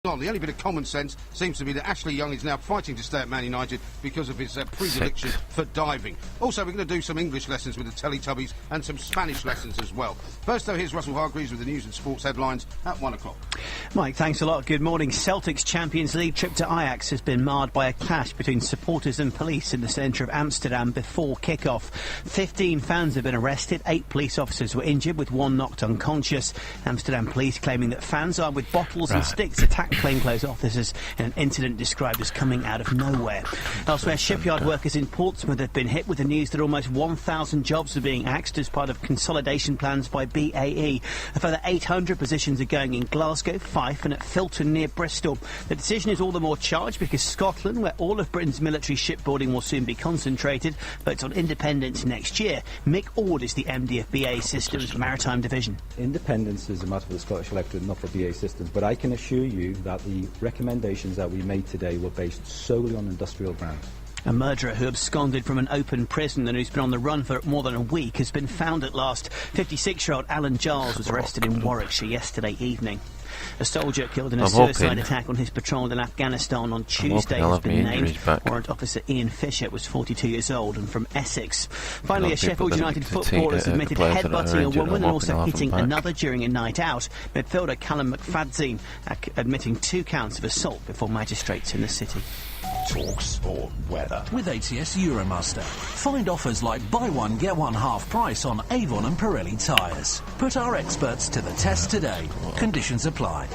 The only bit of common sense seems to be that Ashley Young is now fighting to stay at Man United because of his predilection for diving. Also, we're going to do some English lessons with the Teletubbies and some Spanish lessons as well. First, though, here's Russell Hargreaves with the news and sports headlines at 1 o'clock. Mike, thanks a lot. Good morning. Celtic's Champions League trip to Ajax has been marred by a clash between supporters and police in the centre of Amsterdam before kick-off. 15 fans have been arrested, 8 police officers were injured, with 1 knocked unconscious. Amsterdam police claiming that fans armed with bottles and sticks attacked plainclothes officers in an incident described as coming out of nowhere. Elsewhere, shipyard workers in Portsmouth have been hit with the news that almost 1,000 jobs are being axed as part of consolidation plans by BAE. A further 800 positions are going in Glasgow, Fife and at Filton near Bristol. The decision is all the more charged because Scotland, where all of Britain's military shipbuilding will soon be concentrated, votes on independence next year. Mick Ord is the MD of BAE Systems Maritime Division. Independence is a matter for the Scottish electorate, not for BAE Systems, but I can assure you that the recommendations that we made today were based solely on industrial grounds. A murderer who absconded from an open prison and who's been on the run for more than a week has been found at last. 56-year-old Alan Giles was arrested in Warwickshire yesterday evening. A soldier killed in a suicide attack on his patrol in Afghanistan on Tuesday has been named. Warrant Officer Ian Fisher was 42 years old and from Essex. Finally, a Sheffield United footballer has admitted headbutting a woman and also hitting another during a night out. Midfielder Callum McFadzean admitting 2 counts of assault before magistrates in the city. Talk Sport weather with ATS Euromaster. Find offers like buy one get one half price on Avon and Pirelli tyres. Put our experts to the test today. Conditions apply.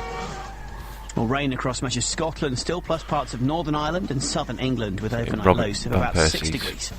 Well, rain across much of Scotland, still plus parts of Northern Ireland and southern England with overnight lows of about 6 degrees.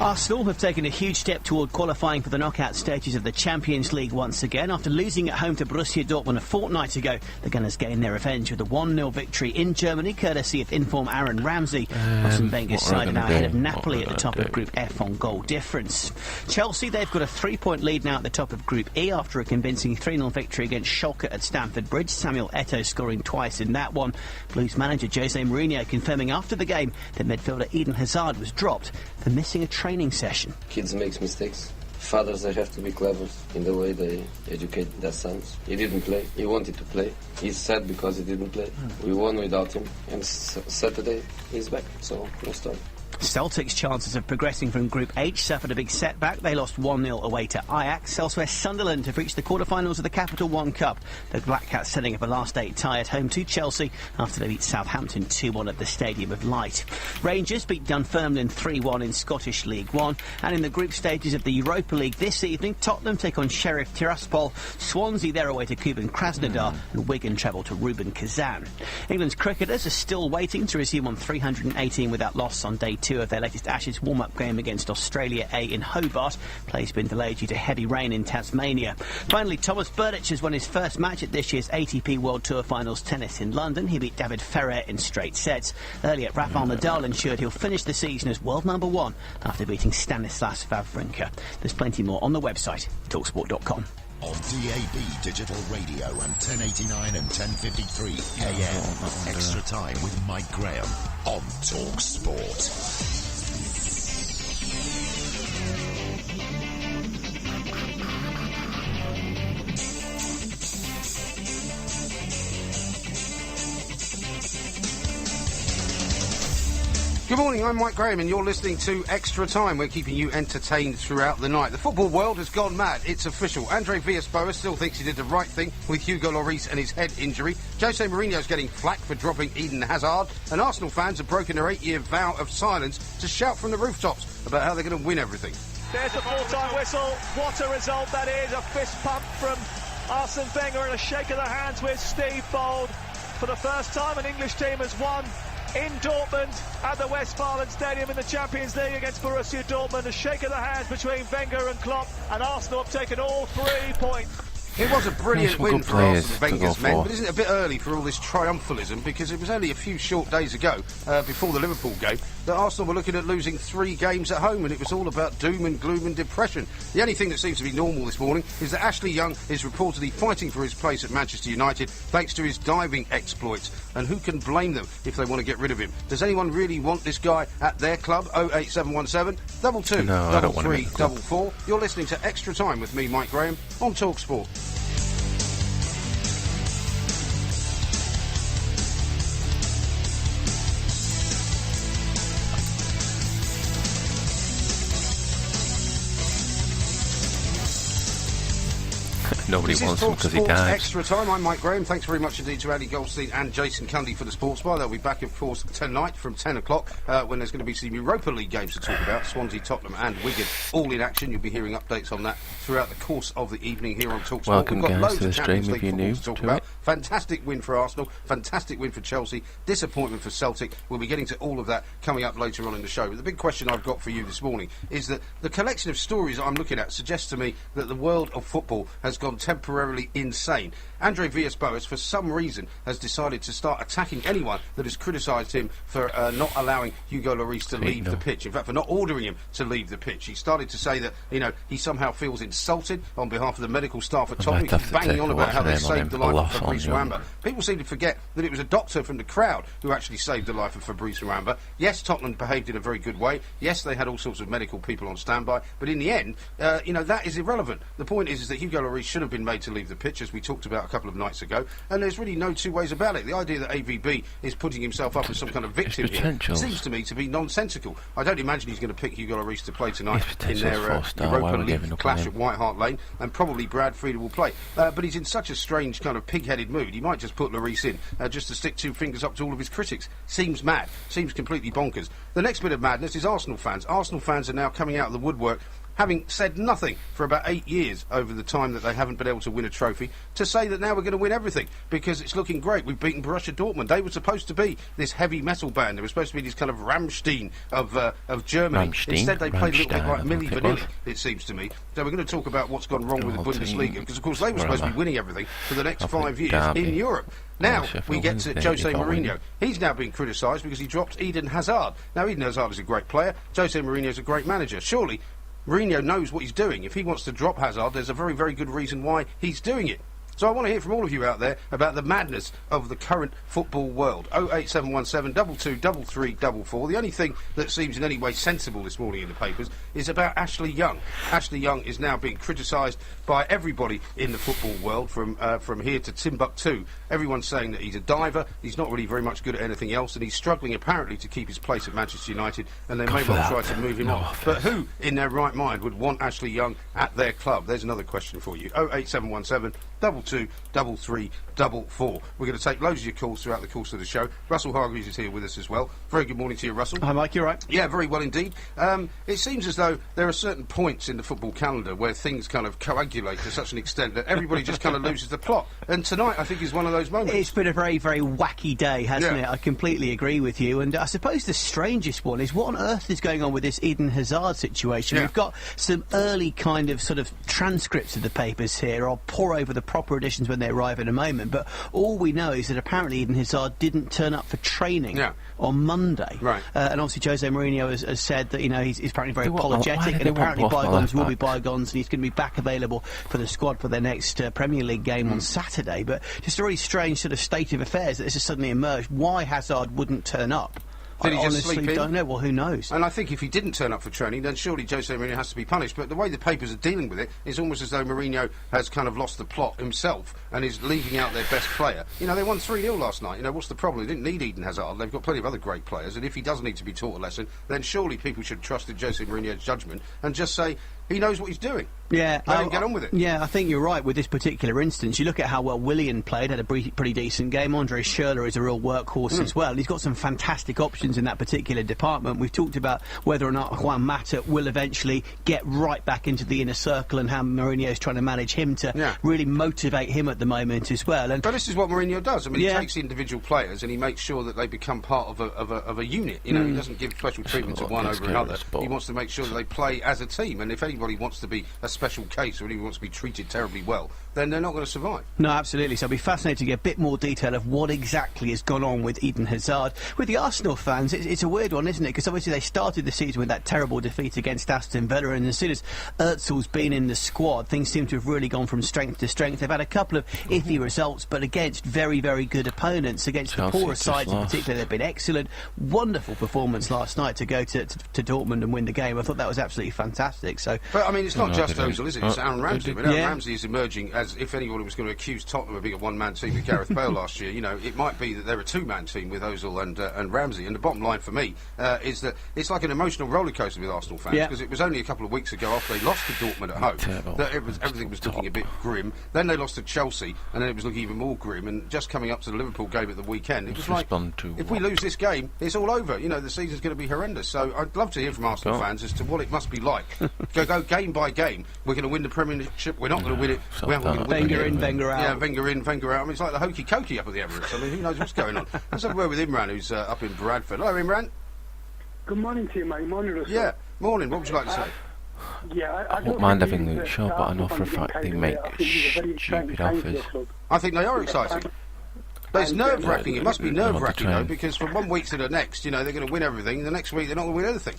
Arsenal have taken a huge step toward qualifying for the knockout stages of the Champions League once again. After losing at home to Borussia Dortmund a fortnight ago, the Gunners gained their revenge with a 1-0 victory in Germany, courtesy of inform Aaron Ramsey. Arsene Wenger's side are now ahead of Napoli at the top of Group F on goal difference. Chelsea, they've got a 3-point lead now at the top of Group E after a convincing 3-0 victory against Schalke at Stamford Bridge. Samuel Eto'o scoring twice in that one. Blues manager Jose Mourinho confirming after the game that midfielder Eden Hazard was dropped for missing a training session. Kids make mistakes. Fathers, they have to be clever in the way they educate their sons. He didn't play. He wanted to play. He's sad because he didn't play. We won without him. And Saturday, he's back. So, no story. Celtic's chances of progressing from Group H suffered a big setback. They lost 1-0 away to Ajax. Elsewhere, Sunderland have reached the quarter-finals of the Capital One Cup. The Black Cats setting up a last-8 tie at home to Chelsea after they beat Southampton 2-1 at the Stadium of Light. Rangers beat Dunfermline 3-1 in Scottish League One. And in the group stages of the Europa League this evening, Tottenham take on Sheriff Tiraspol. Swansea their away to Kuban Krasnodar. And Wigan travel to Rubin Kazan. England's cricketers are still waiting to resume on 318 without loss on day 2 of their latest Ashes warm-up game against Australia A in Hobart. Play's been delayed due to heavy rain in Tasmania. Finally, Thomas Berdych has won his first match at this year's ATP World Tour Finals tennis in London. He beat David Ferrer in straight sets. Earlier, Rafael Nadal ensured he'll finish the season as world number 1 after beating Stanislas Wawrinka. There's plenty more on the website, talksport.com. On DAB Digital Radio and 1089 and 1053 AM. Extra Time with Mike Graham on Talk Sport. Good morning, I'm Mike Graham and you're listening to Extra Time. We're keeping you entertained throughout the night. The football world has gone mad. It's official. Andre Villas-Boas still thinks he did the right thing with Hugo Lloris and his head injury. Jose Mourinho's getting flack for dropping Eden Hazard. And Arsenal fans have broken their 8-year vow of silence to shout from the rooftops about how they're going to win everything. There's a full-time whistle. What a result that is. A fist pump from Arsene Wenger and a shake of the hands with Steve Bold. For the first time, an English team has won in Dortmund at the Westfalen Stadium in the Champions League against Borussia Dortmund. A shake of the hands between Wenger and Klopp, and Arsenal have taken all 3 points. It was a brilliant win for Arsene Wenger's men, but isn't it a bit early for all this triumphalism? Because it was only a few short days ago, before the Liverpool game, that Arsenal were looking at losing 3 games at home, and it was all about doom and gloom and depression. The only thing that seems to be normal this morning is that Ashley Young is reportedly fighting for his place at Manchester United thanks to his diving exploits. And who can blame them if they want to get rid of him? Does anyone really want this guy at their club? 08717 22 3344. You're listening to Extra Time with me, Mike Graham, on Talk Sport. Nobody This wants is him Talk because he Sports died. Extra Time. I'm Mike Graham. Thanks very much indeed to Andy Goldstein and Jason Cundy for the Sports Bar. They'll be back, of course, tonight from 10 o'clock when there's going to be some Europa League games to talk about. Swansea, Tottenham and Wigan all in action. You'll be hearing updates on that throughout the course of the evening here on Talk Sport. Welcome, We've got guys, loads to the of stream Champions if League you're football new to talk to about. it. Fantastic win for Arsenal. Fantastic win for Chelsea. Disappointment for Celtic. We'll be getting to all of that coming up later on in the show. But the big question I've got for you this morning is that the collection of stories I'm looking at suggests to me that the world of football has gone temporarily insane. Andre Villas-Boas, for some reason, has decided to start attacking anyone that has criticised him for not allowing Hugo Lloris to leave the pitch. In fact, for not ordering him to leave the pitch. He started to say that, you know, he somehow feels insulted on behalf of the medical staff at Tottenham. He's banging on about how they saved the life of Fabrice Muamba. People seem to forget that it was a doctor from the crowd who actually saved the life of Fabrice Muamba. Yes, Tottenham behaved in a very good way. Yes, they had all sorts of medical people on standby. But in the end, you know, that is irrelevant. The point is that Hugo Lloris should have been made to leave the pitch, as we talked about a couple of nights ago. And there's really no two ways about it. The idea that AVB is putting himself up as some kind of victim here seems to me to be nonsensical. I don't imagine he's going to pick Hugo Lloris to play tonight in their Europa League clash at White Hart Lane, and probably Brad Friedel will play. But he's in such a strange kind of pig-headed mood, he might just put Lloris in just to stick two fingers up to all of his critics. Seems mad. Seems completely bonkers. The next bit of madness is Arsenal fans. Arsenal fans are now coming out of the woodwork, having said nothing for about 8 years over the time that they haven't been able to win a trophy, to say that now we're going to win everything because it's looking great. We've beaten Borussia Dortmund. They were supposed to be this heavy metal band. They were supposed to be this kind of Rammstein of Germany. Instead, they played a little bit like Milli Vanilli, it seems to me. So we're going to talk about what's gone wrong with the Bundesliga, because, of course, they were supposed to be winning everything for the next 5 years in Europe. Now we get to Jose Mourinho. He's now being criticised because he dropped Eden Hazard. Now, Eden Hazard is a great player. Jose Mourinho is a great manager. Surely Mourinho knows what he's doing. If he wants to drop Hazard, there's a very, very good reason why he's doing it. So I want to hear from all of you out there about the madness of the current football world. 08717 223344. The only thing that seems in any way sensible this morning in the papers is about Ashley Young. Ashley Young is now being criticised by everybody in the football world, from here to Timbuktu. Everyone's saying that he's a diver, he's not really very much good at anything else, and he's struggling apparently to keep his place at Manchester United, and they may well try to move him on. But who in their right mind would want Ashley Young at their club? There's another question for you. 08717 223344. We're going to take loads of your calls throughout the course of the show. Russell Hargreaves is here with us as well. Very good morning to you, Russell. Hi, Mike, you right? Yeah, very well indeed. It seems as though there are certain points in the football calendar where things kind of coagulate to such an extent that everybody just kind of loses the plot. And tonight, I think, is one of those moments. It's been a very, very wacky day, hasn't it? I completely agree with you. And I suppose the strangest one is what on earth is going on with this Eden Hazard situation? We've got some early kind of sort of transcripts of the papers here. I'll pour over the proper editions when they arrive in a moment. But all we know is that apparently Eden Hazard didn't turn up for training on Monday. Right. And obviously Jose Mourinho has said that, you know, he's apparently very apologetic, and apparently bygones will be bygones, and he's going to be back available for the squad for their next Premier League game on Saturday. But just a really strange sort of state of affairs that this has suddenly emerged. Why Hazard wouldn't turn up? Did he I just honestly sleep in? don't know. Well, who knows? And I think if he didn't turn up for training, then surely Jose Mourinho has to be punished. But the way the papers are dealing with it is almost as though Mourinho has kind of lost the plot himself and is leaving out their best player. You know, they won 3-0 last night. You know, what's the problem? They didn't need Eden Hazard. They've got plenty of other great players. And if he does need to be taught a lesson, then surely people should trust in Jose Mourinho's judgment and just say he knows what he's doing. Yeah, Let him get on with it. Yeah, I think you're right with this particular instance. You look at how well Willian played, had a pretty decent game. Andre Schürrle is a real workhorse as well. And he's got some fantastic options in that particular department. We've talked about whether or not Juan Mata will eventually get right back into the inner circle, and how Mourinho's trying to manage him to really motivate him at the moment as well. And but this is what Mourinho does. I mean, he takes individual players and he makes sure that they become part of a unit. You know, he doesn't give special treatment to one over another. He wants to make sure that they play as a team. And if anybody wants to be a special case, or anyone wants to be treated terribly well, then they're not going to survive. No, absolutely. So I'll be fascinated to get a bit more detail of what exactly has gone on with Eden Hazard. With the Arsenal fans, it's a weird one, isn't it? Because obviously they started the season with that terrible defeat against Aston Villa, and as soon as Özil's been in the squad, things seem to have really gone from strength to strength. They've had a couple of iffy results, but against very, very good opponents. Against Chelsea, the poorer sides in particular, they've been excellent. Wonderful performance last night to go to Dortmund and win the game. I thought that was absolutely fantastic. So, but I mean, it's not just proposal, is it? It's Aaron Ramsey. I mean, Aaron Yeah. Ramsey is emerging as if anyone was going to accuse Tottenham of being a one-man team with Gareth Bale last year. You know, it might be that they're a two-man team with Ozil and Ramsey. And the bottom line for me is that it's like an emotional rollercoaster with Arsenal fans, because it was only a couple of weeks ago after they lost to Dortmund at home that everything was looking a bit grim. Then they lost to Chelsea, and then it was looking even more grim. And just coming up to the Liverpool game at the weekend, it was like, if we lose this game, it's all over. You know, the season's going to be horrendous. So I'd love to hear from Arsenal fans as to what it must be like. go game by game. We're going to win the Premiership. We're not going to win it. We're going to win Wenger in, Wenger out. Yeah, Wenger in, Wenger out. I mean, it's like the hokey cokey up at the Emirates. I mean, who knows what's going on? Let's have a word with Imran, who's up in Bradford. Hello, Imran. Good morning to you, mate. Morning, Russell. Yeah, morning. What would you like to say? Yeah, I won't mind having Luke Shaw, but I know for a fact they make stupid offers. I think they are exciting. But it's nerve-wracking. It must be nerve-wracking, though, because from one week to the next, you know, they're going to win everything. The next week, they're not going to win anything.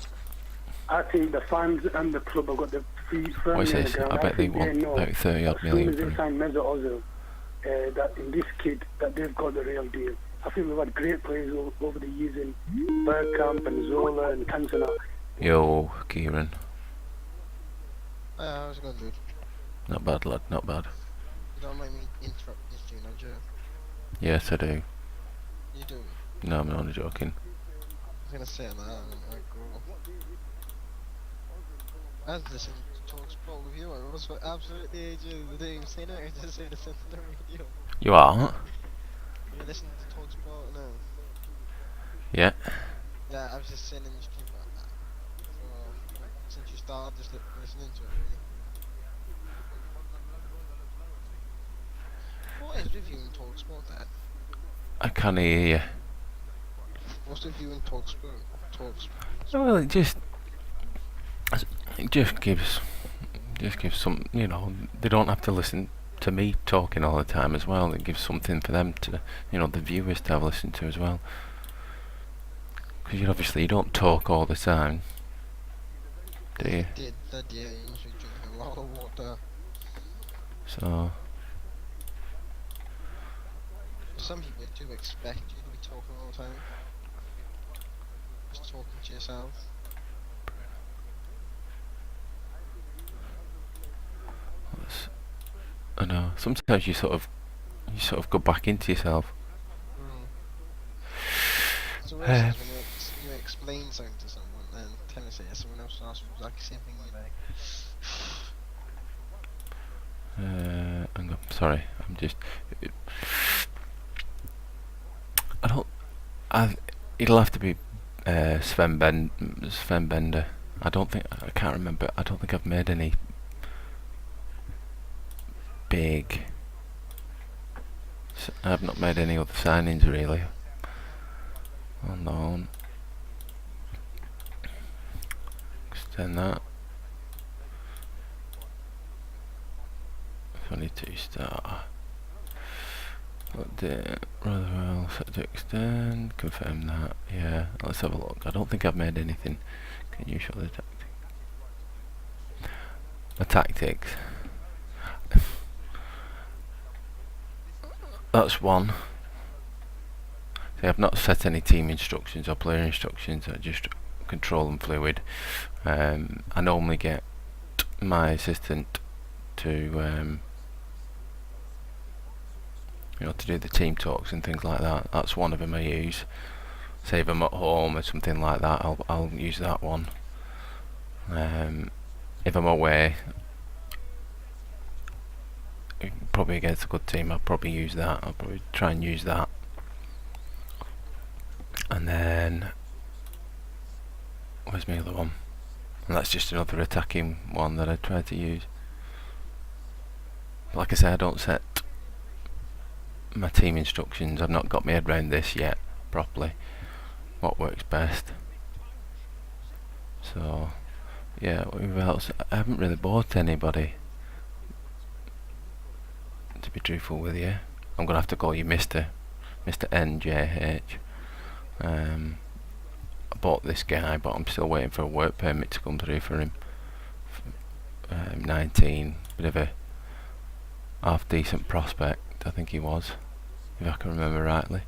I think the fans and the club have got the feet firmly What's on the this? ground. I bet they want about 30-odd million As soon for as they him. sign Mesut Ozil, that in this kid, that they've got the real deal. I think we've had great players over the years in Bergkamp and Zola and Cantona. Yo, Kieran. How's it going, dude? Not bad, lad, not bad. You don't mind me interrupting this, Gino, do you? Yes, I do. You do? No, I'm only joking. I was going to say that, and I was listening to Talk Sport with you, it was for absolutely ages. I didn't even say that, I just said it's on the radio. You are? You're listening to Talk Sport now? Yeah. Yeah, I was just saying in the stream about that. So, since you started just listening to it, really. What is reviewing Talk Sport then? I can't hear you. What's reviewing Talk Sport? Well, it just gives some, you know, they don't have to listen to me talking all the time as well. It gives something for them to, you know, the viewers to have listened to as well. Because you don't talk all the time, do you? You must be drinking a lot of water. So, Some people do expect you to be talking all the time. Just talking to yourself. I know. Sometimes you sort of go back into yourself. So what else is when you explain something to someone, then tend to say someone else asks you exactly the same thing, you're like... Hang on, sorry, I'm just... it'll have to be Sven Bender. I can't remember, I don't think I've made any big... I've not made any other signings really. Hold on. Extend that. 22 star. Rotherwell set to extend. Confirm that. Yeah, let's have a look. I don't think I've made anything. Can you show the tactic? The tactics. That's one. See, I've not set any team instructions or player instructions. I just control them fluid. I normally get my assistant to to do the team talks and things like that. That's one of them I use. Say if I'm at home or something like that, I'll use that one. If I'm away, probably against a good team, I'll probably use that. I'll probably try and use that. And then where's my other one? And that's just another attacking one that I try to use. Like I say, I don't set my team instructions. I've not got my head around this yet properly, what works best. So yeah, who else? I haven't really bought anybody, to be truthful with you. I'm gonna have to call you Mr. NJH. I bought this guy, but I'm still waiting for a work permit to come through for him. 19, bit of a half decent prospect, I think he was, if I can remember rightly.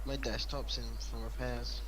My that stops him from repairs.